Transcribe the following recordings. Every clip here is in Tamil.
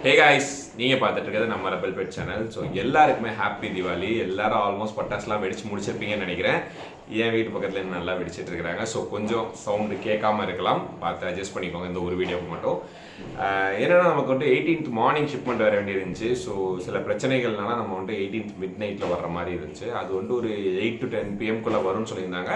ஹே காய்ஸ், நீங்கள் பார்த்துட்டு இருக்கிறது நம்ம ரெபல் பெட் சேனல். ஸோ எல்லாருக்குமே ஹாப்பி தீபாவளி. எல்லாரும் ஆல்மோஸ்ட் பட்டாசுலாம் வெடிச்சு முடிச்சிருப்பீங்கன்னு நினைக்கிறேன். என் வீட்டு பக்கத்தில் நல்லா வெடிச்சிட்டு இருக்கிறாங்க. ஸோ கொஞ்சம் சவுண்டு கேட்காம இருக்கலாம், பார்த்து அட்ஜஸ்ட் பண்ணிக்கோங்க இந்த ஒரு வீடியோக்கு மட்டும். என்னென்னா நமக்கு வந்துட்டு 18th மார்னிங் ஷிப்மெண்ட் வர வேண்டியது இருந்துச்சு. ஸோ சில பிரச்சனைகள்னால நம்ம வந்துட்டு 18th மிட் நைட்டில் வர்ற மாதிரி இருந்துச்சு. அது வந்துட்டு ஒரு 8 to 10 PM வரும்னு சொல்லியிருந்தாங்க.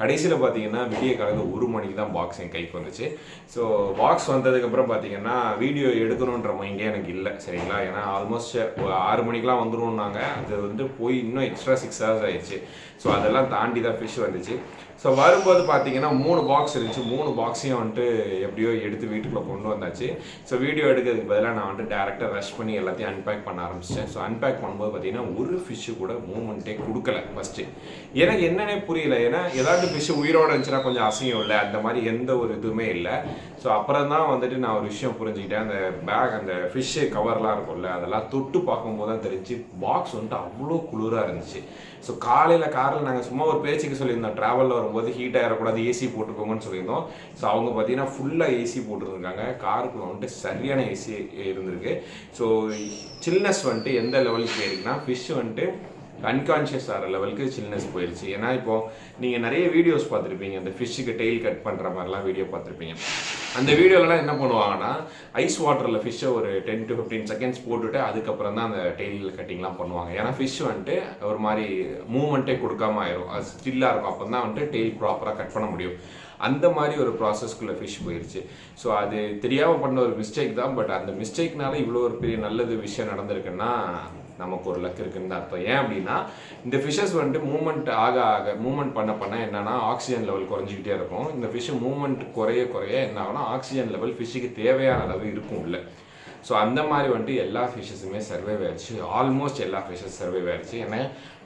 கடைசியில் பார்த்தீங்கன்னா விடிய காலையில் 1 மணிக்கு தான் பாக்ஸ் என் கைக்கு வந்துச்சு. ஸோ பாக்ஸ் வந்ததுக்கப்புறம் பார்த்தீங்கன்னா வீடியோ எடுக்கணுன்ற மைண்டே எனக்கு இல்லை, சரிங்களா? ஏன்னா ஆல்மோஸ்ட் 6 மணிக்கெலாம் வந்துடும்னாங்க. அது வந்து போய் இன்னும் எக்ஸ்ட்ரா 6 hours ஆயிடுச்சு. ஸோ அதெல்லாம் தாண்டி தான் ஃபிஷ் வந்துச்சு. ஸோ வரும்போது பார்த்தீங்கன்னா 3 பாக்ஸ் இருந்துச்சு. 3 பாக்ஸையும் வந்துட்டு எப்படியோ எடுத்து வீட்டுக்குள்ளே கொண்டு வந்தாச்சு. ஸோ வீடியோ எடுக்கிறதுக்கு பதிலாக நான் வந்துட்டு டேரெக்டாக ரஷ் பண்ணி எல்லாத்தையும் அன்பேக் பண்ண ஆரம்பிச்சிட்டேன். ஸோ அன்பேக் பண்ணும்போது பார்த்தீங்கன்னா ஒரு ஃபிஷ்ஷு கூட மூவ்மெண்ட்டே கொடுக்கல ஃபஸ்ட்டு. எனக்கு என்னன்னே புரியல. ஏன்னா ஏதாவது ஃபிஷ்ஷு உயிரோடு இருந்துச்சுன்னா கொஞ்சம் அசிங்கம் இல்லை, அந்த மாதிரி எந்த ஒரு இதுவுமே இல்லை. ஸோ அப்புறம் தான் வந்துட்டு நான் ஒரு விஷயம் புரிஞ்சுக்கிட்டேன். அந்த பேக், அந்த ஃபிஷ்ஷு கவர்லாம் இருக்கும்ல, அதெல்லாம் தொட்டு பார்க்கும்போது தான் தெரிஞ்சு பாக்ஸ் வந்துட்டு அவ்வளோ குளிராக இருந்துச்சு. ஸோ காலையில் காரில் நாங்கள் சும்மா ஒரு பேச்சுக்கு சொல்லியிருந்தோம், ட்ராவலில் வரும்போது ஹீட் ஆகிடக்கூடாது, ஏசி போட்டுக்கோங்கன்னு சொல்லியிருந்தோம். ஸோ அவங்க பார்த்தீங்கன்னா ஃபுல்லாக ஏசி போட்டுருந்துருக்காங்க. காருக்குள்ள வந்துட்டு சரியான ஏசி இருந்திருக்கு. ஸோ சில்னஸ் வந்துட்டு எந்த லெவலுக்கு இருக்குன்னா, ஃபிஷ் வந்துட்டு அன்கான்ஷியஸ் ஆகிற லெவலுக்கு சில்னஸ் போயிடுச்சு. ஏன்னா இப்போது நீங்கள் நிறைய வீடியோஸ் பார்த்துருப்பீங்க, அந்த ஃபிஷ்ஷுக்கு டெய்ல் கட் பண்ணுற மாதிரிலாம் வீடியோ பார்த்துருப்பீங்க. அந்த வீடியோலலாம் என்ன பண்ணுவாங்கன்னா, ஐஸ் வாட்டரில் ஃபிஷ்ஷை ஒரு 10 to 15 seconds போட்டுவிட்டு அதுக்கப்புறம் தான் அந்த டெய்ல் கட்டிங்லாம் பண்ணுவாங்க. ஏன்னா ஃபிஷ் வந்துட்டு ஒரு மாதிரி மூவ்மெண்ட்டே கொடுக்காம ஆயிரும், அது ஸ்டில்லாக இருக்கும். அப்போ தான் வந்துட்டு டெய்ல் ப்ராப்பராக கட் பண்ண முடியும். அந்த மாதிரி ஒரு ப்ராசஸ்க்குள்ளே ஃபிஷ் போயிடுச்சு. ஸோ அது தெரியாமல் பண்ண ஒரு மிஸ்டேக் தான். பட் அந்த மிஸ்டேக்னால இவ்வளோ ஒரு பெரிய நல்லது விஷயம் நடந்திருக்குன்னா நமக்கு ஒரு லக் இருக்குன்னு அர்த்தம். ஏன் அப்படின்னா, இந்த ஃபிஷ்ஷஸ் வந்துட்டு மூவ்மெண்ட் மூவ்மெண்ட் பண்ண என்னன்னா ஆக்சிஜன் லெவல் குறைஞ்சிக்கிட்டே இருக்கும். இந்த ஃபிஷ்ஷு மூவ்மெண்ட் குறைய என்ன ஆகும்னா ஆக்சிஜன் லெவல் ஃபிஷ்ஷுக்கு தேவையான அளவு இருக்கும் இல்லை. ஸோ அந்த மாதிரி வந்துட்டு எல்லா ஃபிஷ்ஷஸுமே சர்வைவ் ஆயிடுச்சு. ஆல்மோஸ்ட் எல்லா ஃபிஷ்ஷஸ் சர்வைவ் ஆயிடுச்சு. ஏன்னா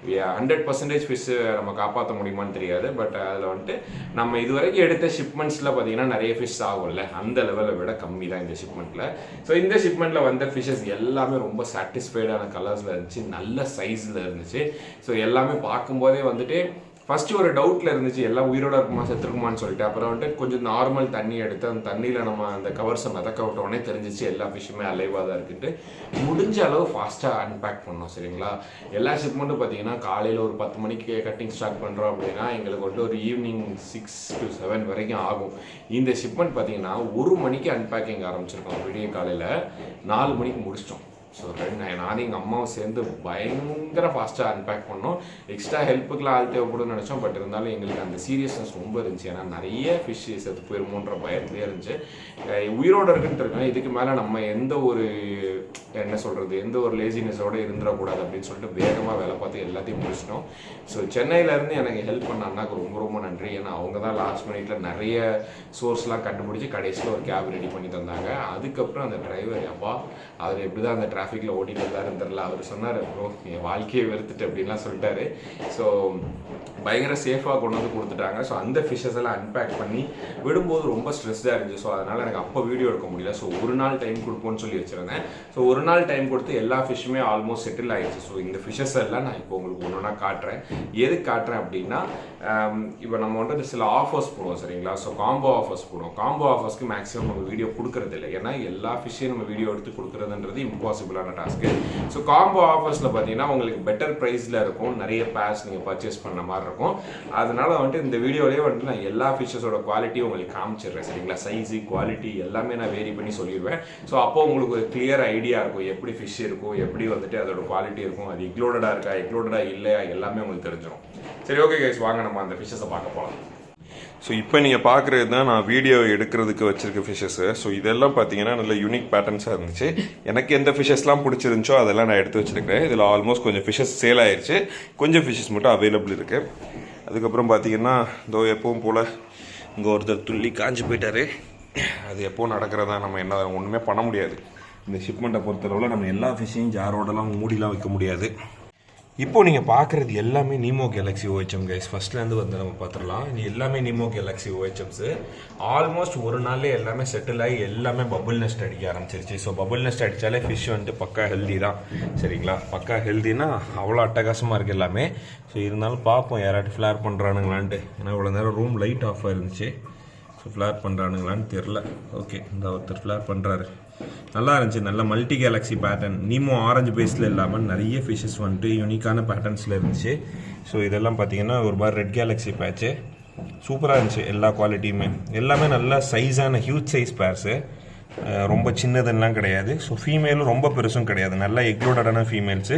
100% ஃபிஷ்ஷு நம்ம காப்பாற்ற முடியுமான்னு தெரியாது. பட் அதில் வந்துட்டு நம்ம இதுவரைக்கும் எடுத்த ஷிப்மெண்ட்ஸில் பார்த்தீங்கன்னா நிறைய ஃபிஷ் ஆகும்ல, அந்த லெவலை விட கம்மி தான் இந்த ஷிப்மெண்ட்டில். ஸோ இந்த ஷிப்மெண்ட்டில் வந்த ஃபிஷ்ஷஸ் எல்லாமே ரொம்ப சாட்டிஸ்ஃபைடான கலர்ஸில் இருந்துச்சு, நல்ல சைஸில் இருந்துச்சு. ஸோ எல்லாமே பார்க்கும்போதே வந்துட்டு ஃபஸ்ட்டு ஒரு டவுட்டில் இருந்துச்சு, எல்லாம் உயிரோட இருக்குமா செத்துருக்குமான்னு சொல்லிட்டு. அப்புறம் வந்துட்டு கொஞ்சம் நார்மல் தண்ணி எடுத்து அந்த தண்ணியில் நம்ம அந்த கவர்ஸை மிதக்க விட்டோடனே தெரிஞ்சிச்சு எல்லா ஃபிஷ்ஷுமே அலைவாக தான் இருக்குன்ட்டு. முடிஞ்ச அளவு ஃபாஸ்ட்டாக அன்பேக் பண்ணோம், சரிங்களா? எல்லா ஷிப்மெண்ட்டும் பார்த்தீங்கன்னா காலையில் ஒரு 10 மணிக்கு கட்டிங் ஸ்டார்ட் பண்ணுறோம் அப்படின்னா எங்களுக்கு வந்துட்டு ஒரு ஈவினிங் 6 to 7 வரைக்கும் ஆகும். இந்த ஷிப்மெண்ட் பார்த்தீங்கன்னா 1 மணிக்கு அன்பேக்கிங் ஆரம்பிச்சிருக்கோம். விடிய காலையில் 4 மணிக்கு முடிச்சிட்டோம். ஸோ நானும் எங்கள் அம்மாவும் சேர்ந்து பயங்கர ஃபாஸ்ட்டாக அன்பேக் பண்ணோம். எக்ஸ்ட்ரா ஹெல்ப்புக்கெலாம் ஆள் தேவைப்படும்னு நினச்சோம். பட் இருந்தாலும் எங்களுக்கு அந்த சீரியஸ்னஸ் ரொம்ப இருந்துச்சு. ஏன்னா நிறைய ஃபிஷ் செத்து போயிருமோன்ற பயத்துலேயே இருந்துச்சு. உயிரோடு இருக்குன்னு தெரியும். இதுக்கு மேலே நம்ம எந்த ஒரு எந்த ஒரு லேசினஸோடு இருந்துடக்கூடாது அப்படின்னு சொல்லிட்டு வேகமாக வேலை பார்த்து எல்லாத்தையும் முடிச்சிட்டோம். ஸோ சென்னையிலேருந்து எனக்கு ஹெல்ப் பண்ண அண்ணாக்கு ரொம்ப ரொம்ப நன்றி. ஏன்னா அவங்க தான் லாஸ்ட் மினிட்ல நிறைய சோர்ஸ்லாம் கண்டுபிடிச்சி கடைசியில் ஒரு கேப் ரெடி பண்ணி தந்தாங்க. அதுக்கப்புறம் அந்த டிரைவர் அப்பா அவர் எப்படி தான் அந்த டிராஃபிக்கில் ஓட்டிகிட்டு இருந்தாருன்னு தெரில. அவர் சொன்னார், ப்ரோ என் வாழ்க்கையை வெறுத்துட்டு அப்படின்லாம் சொல்லிட்டாரு. ஸோ பயங்கர சேஃபாக கொண்டு வந்து கொடுத்துட்டாங்க. ஸோ அந்த ஃபிஷ்ஷஸ் எல்லாம் அன்பேக் பண்ணி விடும்போது ரொம்ப ஸ்ட்ரெஸ்ஸாக இருந்துச்சு. ஸோ அதனால் எனக்கு அப்போ வீடியோ எடுக்க முடியல. ஸோ ஒரு நாள் டைம் கொடுப்போன்னு சொல்லி வச்சுருந்தேன். ஸோ ஒரு நாள் டைம் கொடுத்து எல்லா ஃபிஷ்ஷுமே ஆல்மோஸ்ட் செட்டில் ஆகிடுச்சு. ஸோ இந்த ஃபிஷ்ஷஸ் எல்லாம் நான் இப்போ உங்களுக்கு ஒன்று காட்டுறேன். எதுக்கு காட்டுறேன் அப்படின்னா, இப்போ நம்ம வந்துட்டு சில ஆஃபர்ஸ் போடுவோம், சரிங்களா? ஸோ காம்போ ஆஃபர்ஸ் போடுவோம். காம்போ ஆஃபர்ஸ்க்கு மேக்ஸிமம் நம்ம வீடியோ கொடுக்குறது இல்லை. ஏன்னா எல்லா ஃபிஷ்ஷையும் நம்ம வீடியோ எடுத்து கொடுக்குறதுன்றது இம்பாசிபிளான டாஸ்க்கு. ஸோ காம்போ ஆஃபர்ஸில் பார்த்தீங்கன்னா உங்களுக்கு பெட்டர் ப்ரைஸில் இருக்கும், நிறைய பேர்ஸ் நீங்கள் பர்ச்சேஸ் பண்ண மாதிரி இருக்கும். அதனால வந்துட்டு இந்த வீடியோலேயே வந்துட்டு நான் எல்லா ஃபிஷ்ஷஸோட குவாலிட்டியும் உங்களுக்கு காமிச்சிடுறேன், சரிங்களா? சைஸு, குவாலிட்டி எல்லாமே நான் வேரி பண்ணி சொல்லிடுவேன். ஸோ அப்போ உங்களுக்கு ஒரு கிளியர் ஐடியா இருக்கும், எப்படி ஃபிஷ் இருக்கும், எப்படி வந்துட்டு அதோட குவாலிட்டி இருக்கும், அது எக்லோடடாக இருக்கா, எக்லோடடாக இல்லையா, எல்லாமே உங்களுக்கு தெரிஞ்சிடும். சரி, ஓகே கைஸ், வாங்க நம்ம அந்த ஃபிஷ்ஷஸை பார்க்க போகலாம். ஸோ இப்போ நீங்கள் பார்க்குறது தான் நான் வீடியோ எடுக்கிறதுக்கு வச்சுருக்க ஃபிஷ்ஷஸ்ஸு. ஸோ இதெல்லாம் பார்த்தீங்கன்னா நல்ல யூனிக் பேட்டர்ன்ஸாக இருந்துச்சு. எனக்கு எந்த ஃபிஷ்ஷஸ்லாம் பிடிச்சிருந்துச்சோ அதெல்லாம் நான் எடுத்து வச்சுருக்கிறேன். இதில் ஆல்மோஸ்ட் கொஞ்சம் ஃபிஷ்ஷஸ் சேல் ஆயிடுச்சு, கொஞ்சம் ஃபிஷ்ஷஸ் மட்டும் அவைலபிள் இருக்குது. அதுக்கப்புறம் பார்த்தீங்கன்னா இதோ எப்பவும் போல் இங்கே ஒருத்தர் துள்ளி காஞ்சி போயிட்டாரு. அது எப்போவும் நடக்கிறதா, நம்ம என்ன ஒன்றுமே பண்ண முடியாது. இந்த ஷிப்மெண்ட்டை பொறுத்தளவில் நம்ம எல்லா ஃபிஷ்ஷையும் ஜாரோடலாம் மூடிலாம் வைக்க முடியாது. இப்போ நீங்கள் பார்க்குறது எல்லாமே நீமோ கேலக்ஸி OHM கைஸ். ஃபஸ்ட்லேருந்து வந்து நம்ம பார்த்துடலாம். இது எல்லாமே நீமோ கேலக்ஸி OHMஸு. ஆல்மோஸ்ட் ஒரு நாள்லேயே எல்லாமே செட்டில் ஆகி எல்லாமே பபுள் நெஸ்ட் அடிக்க ஆரம்பிச்சிருச்சு. ஸோ பபுள் நெஸ்ட் அடித்தாலே ஃபிஷ் வந்துட்டு பக்கா ஹெல்தி தான், சரிங்களா? பக்கா ஹெல்தினா அவ்வளோ அட்டகாசமாக இருக்குது எல்லாமே. ஸோ இருந்தாலும் பார்ப்போம் யாராட்டி ஃப்ளேர் பண்ணுறானுங்களான்ட்டு. ஏன்னா இவ்வளோ நேரம் ரூம் லைட் ஆஃப் ஆயிருந்துச்சு. ஸோ ஃப்ளேர் பண்ணுறானுங்களான்னு தெரில. ஓகே, இந்த ஒருத்தர் ஃப்ளேர் பண்ணுறாரு. நல்லா இருந்துச்சு. நல்ல multi galaxy pattern, Nemo orange பேஸில் இல்லாமல் நிறைய ஃபிஷ்ஷஸ் வந்துட்டு யூனிக்கான பேட்டர்ன்ஸில் இருந்துச்சு. ஸோ இதெல்லாம் பார்த்தீங்கன்னா ஒரு மாதிரி ரெட் கேலக்ஸி பேட்ச்சு சூப்பராக இருந்துச்சு. எல்லா குவாலிட்டியுமே எல்லாமே நல்ல சைஸான ஹியூஜ் சைஸ் பேர்ஸு, ரொம்ப சின்னதுன்னெலாம் கிடையாது. ஸோ ஃபீமேலும் ரொம்ப பெருசும் கிடையாது, நல்லா எக்லோடடான ஃபீமேல்ஸு,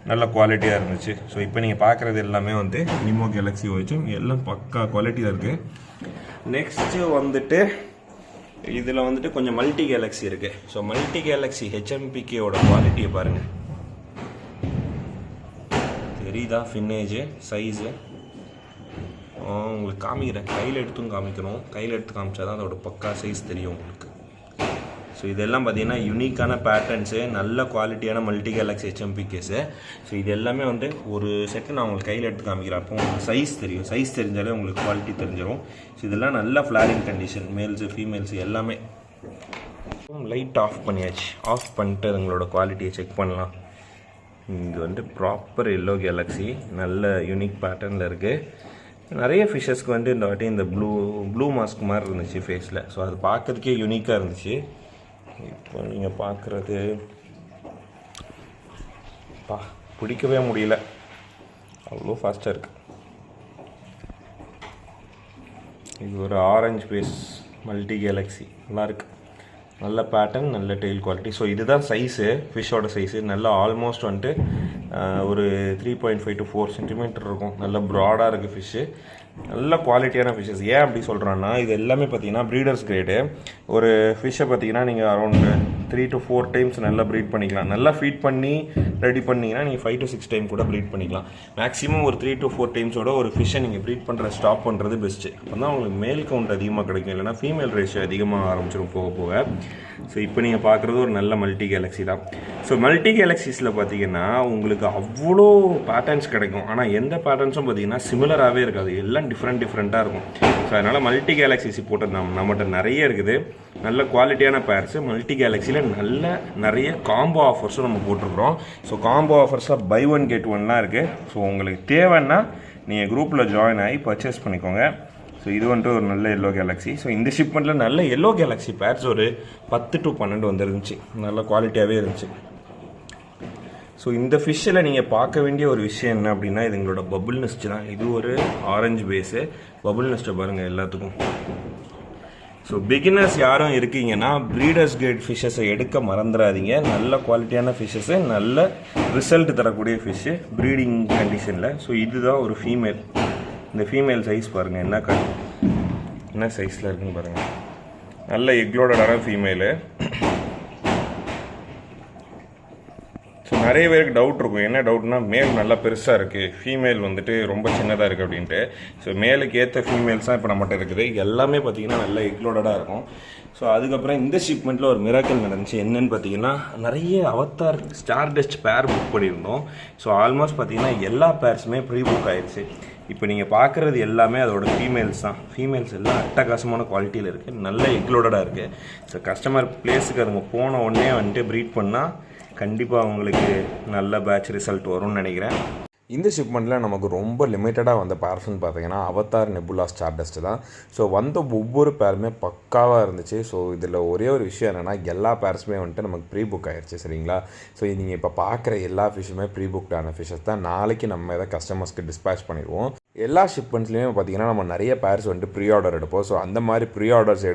நல்ல குவாலிட்டியாக இருந்துச்சு. ஸோ இப்போ நீங்கள் பார்க்குறது எல்லாமே வந்து நிமோ கேலக்ஸி வச்சு எல்லாம் பக்கா குவாலிட்டியாக இருக்குது. நெக்ஸ்ட்டு வந்துட்டு இதில் வந்துட்டு கொஞ்சம் மல்டி கேலக்ஸி இருக்குது. ஸோ மல்டி கேலக்ஸி ஹெச்எம்பிகேவோட குவாலிட்டியை பாருங்கள், தெரியுதா? ஃபின்னேஜு சைஸு உங்களுக்கு காமிக்கிறேன், கையில் எடுத்தும் காமிக்கணும், கையில் எடுத்து காமிச்சா தான் அதோட பக்கா சைஸ் தெரியும் உங்களுக்கு. ஸோ இதெல்லாம் பார்த்தீங்கன்னா யூனிக்கான பேட்டர்ன்ஸு, நல்ல குவாலிட்டியான மல்டி கேலக்ஸி ஹெச்எம்பிகேஸு. ஸோ இது எல்லாமே வந்து ஒரு செட்டு நான் உங்களுக்கு கையில் எடுத்து காமிக்கிறேன், அப்போ உங்களுக்கு சைஸ் தெரியும். சைஸ் தெரிஞ்சாலே உங்களுக்கு குவாலிட்டி தெரிஞ்சிடும். ஸோ இதெல்லாம் நல்ல ஃப்ளாரிங் கண்டிஷன், மேல்ஸு ஃபீமேல்ஸு எல்லாமே. லைட் ஆஃப் பண்ணியாச்சு, ஆஃப் பண்ணிட்டு உங்களோட குவாலிட்டியை செக் பண்ணலாம். இங்கே வந்து ப்ராப்பர் எல்லோ கேலக்ஸி நல்ல யூனிக் பேட்டர்னில் இருக்குது. நிறைய ஃபிஷ்ஷஸ்க்கு வந்து இந்த வாட்டி இந்த ப்ளூ மாஸ்க் மாதிரி இருந்துச்சு ஃபேஸில். ஸோ அது பார்க்கறதுக்கே யூனிக்காக இருந்துச்சு. இப்போ நீங்கள் பார்க்குறது பிடிக்கவே முடியல, அவ்வளோ ஃபாஸ்ட்டாக இருக்குது. இது ஒரு ஆரஞ்சு பேஸ் மல்டி கேலக்ஸி, நல்லாயிருக்கு, நல்ல பேட்டர்ன், நல்ல டெயில் குவாலிட்டி. ஸோ இதுதான் சைஸு, ஃபிஷ்ஷோட சைஸு. நல்லா ஆல்மோஸ்ட் வந்துட்டு ஒரு 3.5 to 4 சென்டிமீட்டர் இருக்கும். நல்ல ப்ராடாக இருக்குது ஃபிஷ்ஷு, நல்ல குவாலிட்டியான ஃபிஷ்ஷஸ். ஏன் அப்படி சொல்கிறேன்னா இது எல்லாமே பார்த்தீங்கன்னா ப்ரீடர்ஸ் கிரேடு. ஒரு ஃபிஷ்ஷை பார்த்தீங்கன்னா நீங்கள் அரௌண்டு 3 to 4 டைம்ஸ் நல்லா ப்ரீட் பண்ணிக்கலாம். நல்லா ஃபீட் பண்ணி ரெடி பண்ணிங்கன்னா நீங்கள் 5 to 6 டைம் கூட ப்ரீட் பண்ணிக்கலாம். மேக்ஸிமம் ஒரு 3 to 4 டைம்ஸோட ஒரு ஃபிஷ்ஷை நீங்கள் ப்ரீட் பண்ணுற ஸ்டாப் பண்ணுறது பெஸ்ட்டு. அப்போ தான் உங்களுக்கு மேல் கவுண்ட் அதிகமாக கிடைக்கும், இல்லைனா ஃபீமேல் ரேஷியோ அதிகமாக ஆரம்பிச்சிடும் போக போக. ஸோ இப்போ நீங்கள் பார்க்குறது ஒரு நல்ல மல்டி கேலக்ஸி தான். ஸோ மல்டி கேலக்ஸிஸில் பார்த்தீங்கன்னா உங்களுக்கு அவ்வளோ பேட்டர்ன்ஸ் கிடைக்கும், ஆனால் எந்த பேட்டர்ன்ஸும் பார்த்தீங்கன்னா சிமிலராகவே இருக்காது, எல்லாம் டிஃப்ரெண்ட்டாக இருக்கும். ஸோ அதனால் மல்டி கேலக்ஸிஸ் போட்டு நம்மகிட்ட நிறைய இருக்குது, நல்ல குவாலிட்டியான பேர்ஸு. மல்டி கேலக்ஸியில் நிறைய காம்போ ஆஃபர்ஸும் நம்ம போட்டிருக்கிறோம். ஸோ காம்போ ஆஃபர்ஸில் பை 1 get 1லாம் இருக்குது. ஸோ உங்களுக்கு தேவைன்னா நீங்கள் குரூப்பில் ஜாயின் ஆகி பர்ச்சேஸ் பண்ணிக்கோங்க. ஸோ இது வந்துட்டு ஒரு நல்ல எல்லோ கேலக்ஸி. ஸோ இந்த ஷிப்மெண்ட்டில் நல்ல எல்லோ கேலக்ஸி பேர்ஸ் ஒரு 10 to 12 வந்துருந்துச்சு, நல்ல குவாலிட்டியாகவே இருந்துச்சு. ஸோ இந்த ஃபிஷ்ஷில் நீங்கள் பார்க்க வேண்டிய ஒரு விஷயம் என்ன அப்படின்னா இது எங்களோட பபுள் நெஸ்ட் தான். இது ஒரு ஆரஞ்சு பேஸு, பபுள் நெஸ்ட்டை பாருங்கள் எல்லாத்துக்கும். ஸோ பிகினர்ஸ் யாரும் இருக்கீங்கன்னா ப்ரீடர்ஸ் கிரேட் ஃபிஷ்ஷஸை எடுக்க மறந்துடாதீங்க. நல்ல குவாலிட்டியான ஃபிஷ்ஷஸு, நல்ல ரிசல்ட் தரக்கூடிய ஃபிஷ்ஷு ப்ரீடிங் கண்டிஷனில். ஸோ இதுதான் ஒரு ஃபீமேல். இந்த ஃபீமேல் சைஸ் பாருங்கள், என்ன சைஸில் இருக்குன்னு பாருங்கள், நல்ல எக்லோடடான ஃபீமேலு. ஸோ நிறைய பேருக்கு டவுட் இருக்கும், என்ன டவுட்னா மேல் நல்லா பெருசாக இருக்குது, ஃபீமேல் வந்துட்டு ரொம்ப சின்னதாக இருக்குது அப்படின்ட்டு. ஸோ மேலுக்கு ஏற்ற ஃபீமேல்ஸ் தான் இப்போ நம்மகிட்ட இருக்குது, எல்லாமே பார்த்திங்கன்னா நல்லா எக்லோடடாக இருக்கும். ஸோ அதுக்கப்புறம் இந்த ஷிப்மெண்ட்டில் ஒரு மிராக்கல் நடந்துச்சு. என்னென்னு பார்த்தீங்கன்னா நிறைய அவத்தார் ஸ்டார் டஸ்ட் பேர் புக் பண்ணியிருந்தோம். ஸோ ஆல்மோஸ்ட் பார்த்தீங்கன்னா எல்லா பேர்ஸுமே ப்ரீ புக் ஆயிடுச்சு. இப்போ நீங்கள் பார்க்குறது எல்லாமே அதோட ஃபீமேல்ஸ் தான். ஃபீமேல்ஸ் எல்லாம் அட்டகாசமான குவாலிட்டியில் இருக்குது, நல்ல எக்லோடடாக இருக்குது. ஸோ கஸ்டமர் பிளேஸுக்கு அதுங்க போன உடனே வந்துட்டு ப்ரீட் பண்ணால் கண்டிப்பாக அவங்களுக்கு நல்ல பேட்ச் ரிசல்ட் வரும்னு நினைக்கிறேன். இந்த ஷிப்மெண்ட்டில் நமக்கு ரொம்ப லிமிட்டடாக வந்த பேர்ஸ்ன்னு பார்த்தீங்கன்னா அவத்தார் நெபுலா ஸ்டார் டஸ்ட் தான். ஸோ வந்த ஒவ்வொரு பேருமே பக்காவாக இருந்துச்சு. ஸோ இதில் ஒரே ஒரு விஷயம் என்னென்னா எல்லா பேர்ஸுமே வந்துட்டு நமக்கு ப்ரீ புக் ஆகிடுச்சு, சரிங்களா? ஸோ நீங்கள் இப்போ பார்க்குற எல்லா ஃபிஷ்ஷுமே ப்ரீ புக்டான ஃபிஷ்ஷஸ் தான். நாளைக்கு நம்ம எதாவது கஸ்டமர்ஸ்க்கு டிஸ்பேச் பண்ணிடுவோம். எல்லா ஷிப்மெண்ட்ஸ்லேயுமே பார்த்தீங்கன்னா நம்ம நிறைய பேர்ஸ் வந்துட்டு ப்ரீ ஆர்டர் எடுப்போம். ஸோ அந்த மாதிரி ப்ரீ ஆர்டர்ஸ்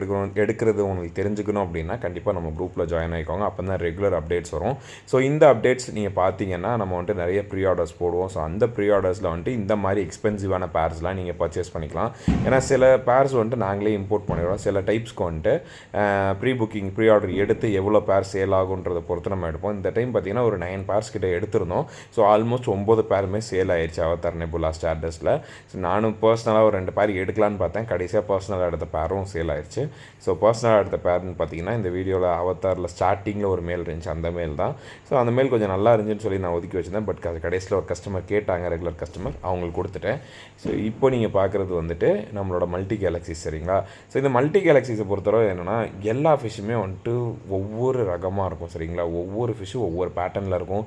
எடுக்கிறது உங்களுக்கு தெரிஞ்சுக்கணும் அப்படின்னா கண்டிப்பாக நம்ம குரூப்பில் ஜாயின் ஆகிக்கோங்க, அப்போ தான் ரெகுலர் அப்டேட்ஸ் வரும். ஸோ இந்த அப்டேட்ஸ் நீங்கள் பார்த்தீங்கன்னா நம்ம வந்துட்டு நிறைய ப்ரீ ஆர்டர்ஸ் போடுவோம். ஸோ அந்த ப்ரீ ஆர்டர்ஸில் வந்துட்டு இந்த மாதிரி எக்ஸ்பென்சிவான பேர்ஸ்லாம் நீங்கள் பர்ச்சேஸ் பண்ணிக்கலாம். ஏன்னா சில பேர்ஸ் வந்துட்டு நாங்களே இம்போர்ட் பண்ணிடுவோம், சில டைப்ஸ்க்கு வந்துட்டு ப்ரீ ஆர்டர் எடுத்து எவ்வளோ பேர் சேல் ஆகுன்றதை பொறுத்து நம்ம எடுப்போம். இந்த டைம் பார்த்தீங்கன்னா ஒரு 9 பேர்ஸ் கிட்ட எடுத்திருந்தோம். ஸோ ஆல்மோஸ்ட் 9 பேருமே சேல் ஆயிடுச்சு அவத்தார் நெபுலா ஸ்டார் டஸ்ட்டில். ஸோ நானும் பர்சனலாக ஒரு 2 பேர் எடுக்கலான்னு பார்த்தேன், கடைசியாக பர்சனலாக எடுத்த பேரும் சேல் ஆயிடுச்சு. ஸோ பர்சனலாக எடுத்த பேர்னு பார்த்தீங்கன்னா இந்த வீடியோவில் அவத்தாரில் ஸ்டார்டிங்கில் ஒரு மேல் இருந்துச்சு, அந்த மேல் தான். ஸோ அந்த மேல் கொஞ்சம் நல்லா இருந்துச்சுன்னு சொல்லி நான் ஒதுக்கி வச்சுருந்தேன். பட் கடைசியில் ஒரு கஸ்டமர் கேட்டாங்க, ரெகுலர் கஸ்டமர், அவங்களுக்கு கொடுத்துட்டேன். ஸோ இப்போ நீங்கள் பார்க்குறது வந்துட்டு நம்மளோட மல்டி கேலக்ஸிஸ், சரிங்களா? ஸோ இந்த மல்டி கேலக்ஸிஸை பொறுத்தவரை என்னென்னா எல்லா ஃபிஷ்ஷுமே வந்துட்டு ஒவ்வொரு ரகமாக இருக்கும், சரிங்களா? ஒவ்வொரு ஃபிஷ்ஷும் ஒவ்வொரு பேட்டர்னில் இருக்கும்.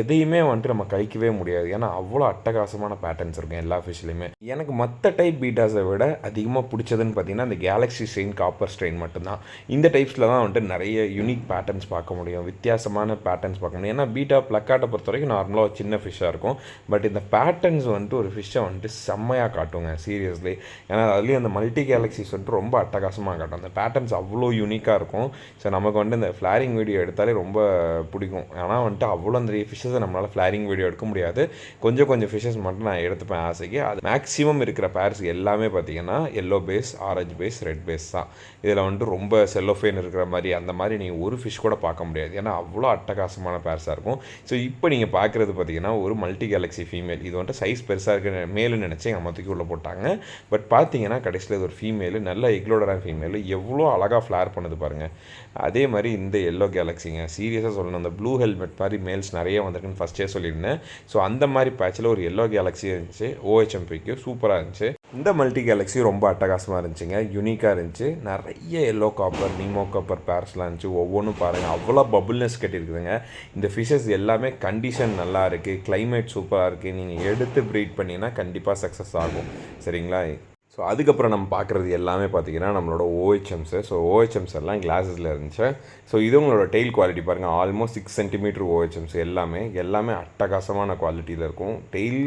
எதையுமே வந்துட்டு நம்ம கழிக்கவே முடியாது, ஏன்னா அவ்வளோ அட்டகாசமான பேட்டர்ன்ஸ் இருக்கும் எல்லா ஃபிஷ்லேயும். பீட்டாஸ்லையுமே. எனக்கு மற்ற டைப் பீட்டாஸை விட அதிகமாக பிடிச்சதுன்னு பார்த்தீங்கன்னா அந்த கேலக்ஸி ஸ்ட்ரெயின், காப்பர் ஸ்ட்ரெயின் மட்டும்தான். இந்த டைப்ஸில் தான் வந்துட்டு நிறைய யூனிக் பேட்டர்ன்ஸ் பார்க்க முடியும், வித்தியாசமான பேட்டர்ன்ஸ் பார்க்க முடியும். ஏன்னா பீட்டா பிளக்காட்டை பொறுத்த வரைக்கும் நார்மலாக சின்ன ஃபிஷ்ஷாக இருக்கும். பட் இந்த பேட்டர்ன்ஸ் வந்துட்டு ஒரு ஃபிஷ்ஷை வந்துட்டு செம்மையாக காட்டுங்க சீரியஸ்லி. ஏன்னா அதுலேயும் அந்த மல்டி கேலக்ஸிஸ் வந்துட்டு ரொம்ப அட்டகாசமாக காட்டும். அந்த பேட்டர்ன்ஸ் அவ்வளோ யூனிக்காக இருக்கும். ஸோ நமக்கு வந்துட்டு இந்த ஃப்ளாரிங் வீடியோ எடுத்தாலே ரொம்ப பிடிக்கும். ஆனால் வந்துட்டு அவ்வளோ நிறைய ஃபிஷ்ஷஸை நம்மளால் ஃப்ளாரிங் வீடியோ எடுக்க முடியாது. கொஞ்சம் ஃபிஷ்ஷஸ் மட்டும் நான் எடுத்துப்பேன் ஆசைக்கு. அது மேக்ஸிமம் இருக்கிற பேர்ஸ் எல்லாமே பார்த்தீங்கன்னா yellow base, orange base, red base தான். இதில் வந்துட்டு ரொம்ப செல்லோஃபேன் இருக்கிற மாதிரி அந்த மாதிரி நீங்கள் ஒரு ஃபிஷ் கூட பார்க்க முடியாது. ஏன்னா அவ்வளோ அட்டகாசமான பேர்ஸாக இருக்கும். ஸோ இப்போ நீங்கள் பார்க்குறது பார்த்தீங்கன்னா ஒரு மல்டி கேலக்ஸி ஃபீமேல். இது வந்துட்டு சைஸ் பெருசாக இருக்க மேலுன்னு நினச்சி எங்கள் அம்மத்துக்கு உள்ளே போட்டாங்க. பட் பார்த்தீங்கன்னா கடைசியில் இது ஒரு ஃபீமேலு, நல்ல எக்லோடரான ஃபீமேலு, எவ்வளோ அழகாக ஃப்ளார் பண்ணுது பாருங்கள். அதே மாதிரி இந்த எல்லோ கேலக்ஸிங்க சீரியஸாக சொல்லணும், அந்த ப்ளூ ஹெல்மெட் மாதிரி மேல்ஸ் நிறைய வந்திருக்குன்னு ஃபஸ்ட்டே சொல்லியிருந்தேன். ஸோ அந்த மாதிரி பேட்சில் ஒரு எல்லோ கேலக்ஸி இருந்துச்சு. OHMPக்கு சூப்பராக இருந்துச்சு. இந்த மல்டி கேலக்ஸி ரொம்ப அட்டகாசமாக இருந்துச்சுங்க, யூனிக்காக இருந்துச்சு. நிறைய எல்லோ காப்பர், நீமோ காப்பர் பேர்ஸ்லாம் இருந்துச்சு. ஒவ்வொன்றும் பாருங்கள் அவ்வளோ பபுள்னஸ் கட்டியிருக்குதுங்க. இந்த ஃபிஷஸ் எல்லாமே கண்டிஷன் நல்லா இருக்குது, கிளைமேட் சூப்பராக இருக்குது. நீங்கள் எடுத்து ப்ரீட் பண்ணிங்கன்னா கண்டிப்பாக சக்ஸஸ் ஆகும். சரிங்களா? ஸோ அதுக்கப்புறம் நம்ம பார்க்குறது எல்லாமே பார்த்திங்கன்னா நம்மளோட OHMஸு. ஸோ OHMஸ் எல்லாம் கிளாஸஸில் இருந்துச்சு. ஸோ இது உங்களோட டெய்ல் குவாலிட்டி பாருங்கள், ஆல்மோஸ்ட் 6 சென்டிமீட்டர் OHMஸ் எல்லாமே அட்டகாசமான குவாலிட்டியில் இருக்கும். டெய்ல்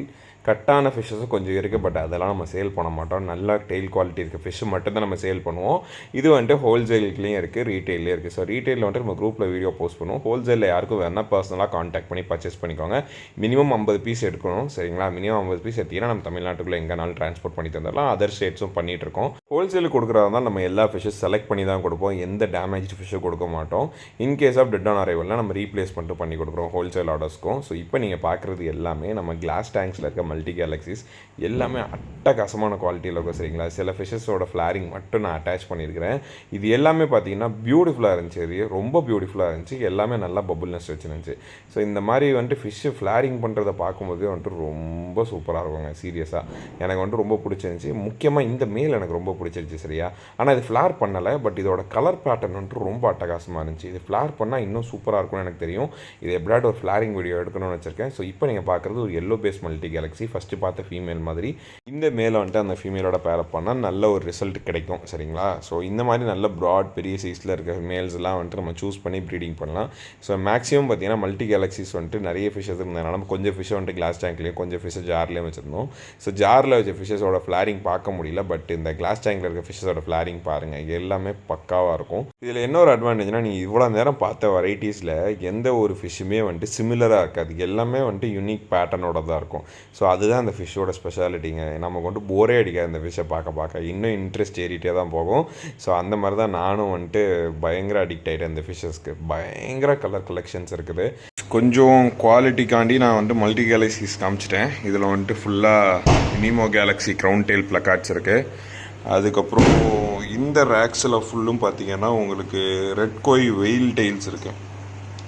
கட்டான ஃபிஷ்ஷஸும் கொஞ்சம் இருக்குது, பட் அதெல்லாம் நம்ம சேல் பண்ண மாட்டோம். நல்லா டெய்ல் குவாலிட்டி இருக்க ஃபிஷ்ஷு மட்டும்தான் நம்ம சேல் பண்ணுவோம். இது வந்துட்டு ஹோல்சேல்லையும் இருக்குது, ரீட்டெயிலே இருக்குது. ஸோ ரீட்டெயிலில் வந்துட்டு நம்ம குரூப்பில் வீடியோ போஸ்ட் பண்ணுவோம். ஹோல்சேலில் யாருக்கும் வேணால் பர்சனலாக காண்டாக்ட் பண்ணி பர்ச்சேஸ் பண்ணிக்கோங்க. மினிமம் 50 பீஸ் எடுக்கணும். சரிங்களா? மினிமம் 50 பீஸ் எடுத்தீங்கன்னா நம்ம தமிழ்நாட்டுக்குள்ளே எங்கேனாலும் ட்ரான்ஸ்போர்ட் பண்ணி தந்துடலாம். அதர் ஸ்டேட்ஸும் பண்ணிகிட்ருக்கோம். ஹோல்சேலுக்கு கொடுக்குறதா இருந்தால் நம்ம எல்லா ஃபிஷ்ஷஸ் செலக்ட் பண்ணி தான் கொடுப்போம், எந்த டேமேஜ்டு ஃபிஷ்ஷும் கொடுக்க மாட்டோம். இன்கேஸ் ஆஃப் டெட் ஆன் அரைவல்னால் நம்ம ரீப்ளேஸ் பண்ணிட்டு பண்ணி கொடுக்குறோம் ஹோல்சேல் ஆர்டர்ஸ்க்கும். ஸோ இப்போ நீங்கள் பார்க்குறது எல்லாமே நம்ம கிளாஸ் டேங்க்ஸில் இருக்க மல்டி கேலக்ஸிஸ் எல்லாமே அட்டகாசமான குவாலிட்டியில் இருக்கும். சரிங்களா? சில ஃபிஷ்ஷஸோட ஃப்ளாரிங் மட்டும் நான் அட்டாச் பண்ணியிருக்கிறேன். இது எல்லாமே பார்த்தீங்கன்னா பியூட்டிஃபுல்லாக இருந்துச்சு. இது ரொம்ப பியூட்டிஃபுல்லாக இருந்துச்சு. எல்லாமே நல்லா பபுள்னஸ் வச்சுருந்துச்சு. ஸோ இந்த மாதிரி வந்துட்டு ஃபிஷ்ஷு ஃப்ளாரிங் பண்ணுறதை பார்க்கும்போது வந்துட்டு ரொம்ப சூப்பராக இருக்குங்க. சீரியஸாக எனக்கு வந்துட்டு ரொம்ப பிடிச்சிருந்துச்சி. முக்கியமாக இந்த மேல் எனக்கு ரொம்ப பிடிச்சிருச்சு. சரியா? ஆனால் இது ஃப்ளார் பண்ணலை, பட் இதோட கலர் பேட்டர்ன் வந்துட்டு ரொம்ப அட்டகாசமாக இருந்துச்சு. இது ஃப்ளார் பண்ணால் இன்னும் சூப்பராக இருக்கும்னு எனக்கு தெரியும். இது எப்படியாவது ஒரு ஃப்ளாரிங் வீடியோ எடுக்கணும்னு வச்சுருக்கேன். ஸோ இப்போ நீங்கள் பார்க்குறது ஒரு yellow base multi galaxy. First பார்த்த ஃபீமேல் மாதிரி இந்த மேலே வந்துட்டு அந்த ஃபீமேலோட பேரப் பண்ணால் நல்ல ஒரு ரிசல்ட் கிடைக்கும். சரிங்களா? ஸோ இந்த மாதிரி நல்ல ப்ராட் பெரிய சைஸில் இருக்க மேல்ஸ் எல்லாம் வந்துட்டு நம்ம சூஸ் பண்ணி ப்ரீடிங் பண்ணலாம். ஸோ மேக்ஸிமம் பார்த்தீங்கன்னா மல்டி கேலக்ஸிஸ் வந்துட்டு நிறைய ஃபிஷ்ஷஸ் இருந்ததுனால நம்ம கொஞ்சம் ஃபிஷ்ஷை வந்துட்டு கிளாஸ் டேங்க்லேயும் கொஞ்சம் ஃபிஷ்ஷை ஜார்லேயும் வச்சுருந்தோம். ஸோ ஜாரில் வச்ச ஃபிஷ்ஷஸோட ஃப்ளாரிங் பார்க்க முடியல, பட் இந்த கிளாஸ் டேங்கில் இருக்க ஃபிஷ்ஷஸோட ஃப்ளாரிங் பாருங்கள், எல்லாமே பக்காவாக இருக்கும். இதில் இன்னொரு அட்வான்டேஜ்னால் நீங்கள் இவ்வளோ நேரம் பார்த்த வெரைட்டிஸில் எந்த ஒரு ஃபிஷ்ஷுமே வந்துட்டு சிமிலராக இருக்காது, எல்லாமே வந்துட்டு யூனிக் பேட்டர்னோட தான் இருக்கும். ஸோ அதுதான் அந்த ஃபிஷ்ஷோட ஸ்பெஷாலிட்டிங்க. நமக்கு வந்துட்டு போரே அடிக்காது இந்த ஃபிஷ்ஷை பார்க்க இன்னும் இன்ட்ரெஸ்ட் ஏறிட்டே தான் போகும். ஸோ அந்த மாதிரி தான் நானும் வந்துட்டு பயங்கர அடிக்ட் ஆகிட்டேன் இந்த ஃபிஷ்ஷஸ்க்கு. பயங்கர கலர் கலெக்ஷன்ஸ் இருக்குது. கொஞ்சம் குவாலிட்டிக்காண்டி நான் வந்துட்டு மல்டி கேலக்ஸிஸ் காமிச்சிட்டேன். இதில் வந்துட்டு ஃபுல்லாக Nemo Galaxy crown tail placards இருக்குது. அதுக்கப்புறம் இந்த ரேக்ஸில் ஃபுல்லும் பார்த்தீங்கன்னா உங்களுக்கு ரெட் கோய் வெயில் டெயில்ஸ் இருக்குது.